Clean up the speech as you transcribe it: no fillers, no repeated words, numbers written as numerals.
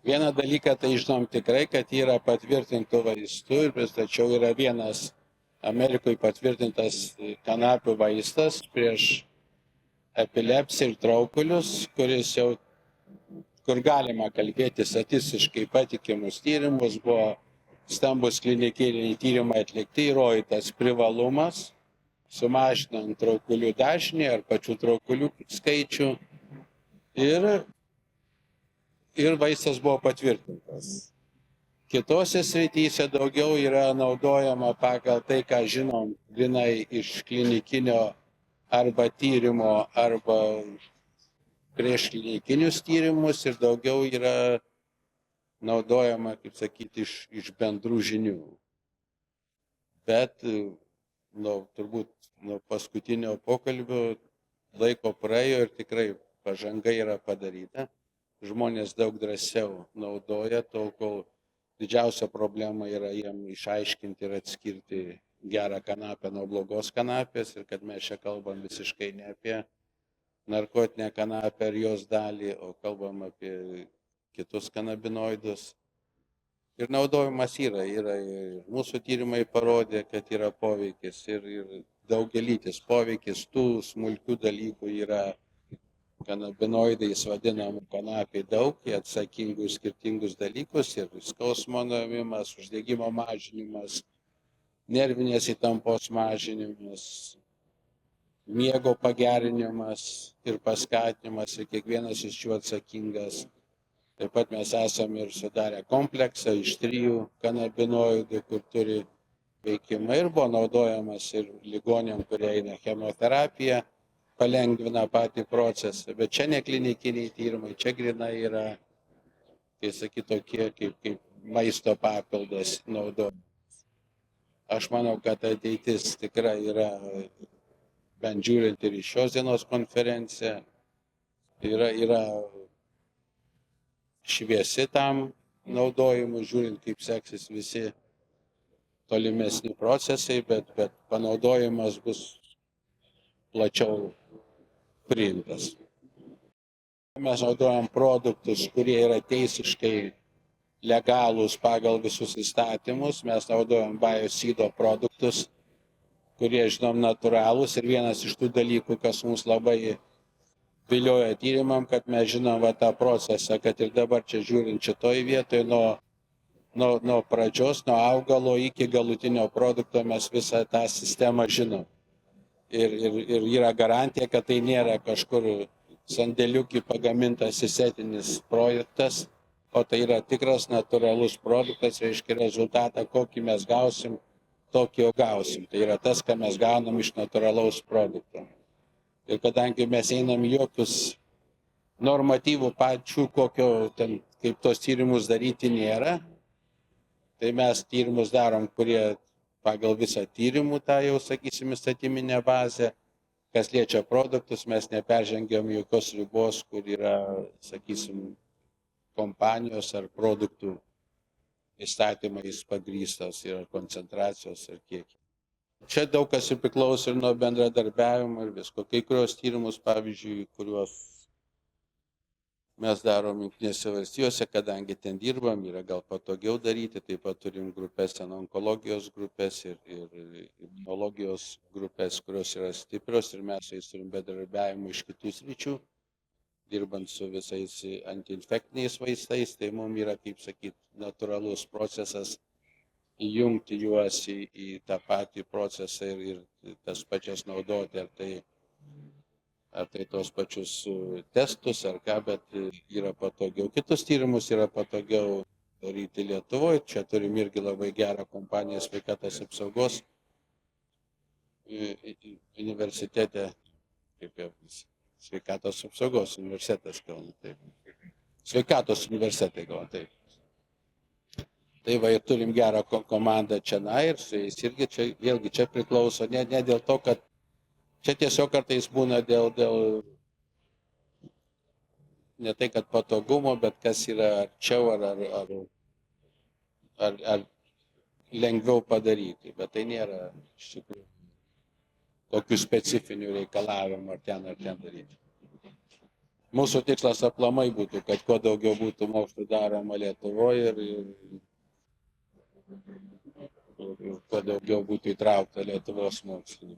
Vieną dalyką tai žinom tikrai, kad yra patvirtintų vaistų ir pristačiau yra vienas Amerikoje patvirtintas kanapių vaistas prieš epilepsiją ir traukulius, kuris jau, kur galima kalbėti statistiškai patikimus tyrimus, buvo stambus klinikiniai tyrimai atlikti, įrodytas privalumas, sumažinant traukulių dažnį ar pačių traukulių skaičių ir vaistas buvo patvirtintas. Kitose srityse daugiau yra naudojama pagal tai, ką žinom, grynai iš klinikinio arba tyrimo, arba prieš klinikinius tyrimus ir daugiau yra naudojama, kaip sakyti, iš bendrų žinių. Bet turbūt nuo paskutinio pokalbio laiko praėjo ir tikrai pažanga yra padaryta. Žmonės daug drąsiau naudoja, tol kol didžiausia problema yra jiem išaiškinti ir atskirti gerą kanapę nuo blogos kanapės ir kad mes čia kalbam visiškai ne apie narkotinę kanapę ar jos dalį, o kalbam apie kitus kanabinoidus. Ir naudojimas yra ir mūsų tyrimai parodė, kad yra poveikis ir daugelytis poveikis tų smulkių dalykų yra kanabinoidais vadinamų kanapiai daug, jie atsakingi už skirtingus dalykus ir skausmo nuėmimas, uždegimo mažinimas, nervinės įtampos mažinimas, miego pagerinimas ir paskatinimas ir kiekvienas iš jų atsakingas. Taip pat mes esame ir sudarę kompleksą iš 3 kanabinoidų, kur turi veikimą ir buvo naudojamas ir ligoniam, kurie eina chemoterapiją, palengvina patį procesą, bet čia ne klinikiniai tyrimai, čia grynai yra, kai sakyt, tokie kaip maisto papildas naudojamas. Aš manau, kad ateitis tikrai yra, bent žiūrint ir iš šios dienos konferenciją, yra šviesi tam naudojimui, žiūrint, kaip seksis visi tolimesni procesai, bet panaudojimas bus plačiau priimtas. Mes naudojam produktus, kurie yra teisiškai legalūs pagal visus įstatymus. Mes naudojam biocido produktus, kurie, žinom, natūralūs. Ir vienas iš tų dalykų, kas mums labai vilioja tyrimam, kad mes žinom tą procesą, kad ir dabar čia žiūrint šitoj vietoj, nuo pradžios, nuo augalo iki galutinio produkto mes visą tą sistemą žinom. Ir yra garantija, kad tai nėra kažkur sandėliukį pagamintas sintetinis projektas, o tai yra tikras natūralus produktas, reiškia rezultatą, kokį mes gausim, tokį jau gausim. Tai yra tas, ką mes gaunam iš natūralaus produkto. Ir kadangi mes einam jokius normatyvų pačių, kokio ten, kaip tos tyrimus daryti nėra, tai mes tyrimus darom, kurie pagal visą tyrimų tą jau, sakysim, įstatyminę bazę, kas liečia produktus, mes neperžengiam jokios ribos, kur yra, sakysim, kompanijos ar produktų įstatymais pagrįstos yra koncentracijos ir kiekį. Čia daug kas priklauso ir nuo bendradarbiavimo ir visko. Kai kurios tyrimus, pavyzdžiui, kuriuos mes darom Jungtinėse valstijose, kadangi ten dirbam, yra gal patogiau daryti, taip pat turim grupės, onkologijos grupės ir imunologijos grupės, kurios yra stiprios ir mes su jais turim bendradarbiavimą iš kitų sričių, dirbant su visais antiinfektiniais vaistais, tai mums yra, kaip sakyt, natūralus procesas įjungti juos į tą patį procesą ir tas pačias naudoti, ar tai tos pačius testus, ar ką, bet yra patogiau. Kitus tyrimus yra patogiau daryti Lietuvoje. Čia turim irgi labai gerą kompaniją sveikatos apsaugos universitete, kaip jau sveikatos apsaugos universitetas Kauno, taip. Sveikatos universitetai Kauno, taip. Tai va, ir turim gerą komandą čia, ir su jais irgi čia, vėlgi čia priklauso, ne dėl to, kad čia tiesiog kartais būna dėl ne tai, kad patogumo, bet kas yra arčiau ar lengviau padaryti, bet tai nėra iš tikrųjų tokių specifinių reikalavimų ar ten daryti. Mūsų tikslas aplamai būtų, kad kuo daugiau būtų mokslų daroma Lietuvoje ir kuo daugiau būtų įtraukta Lietuvos mokslininkų.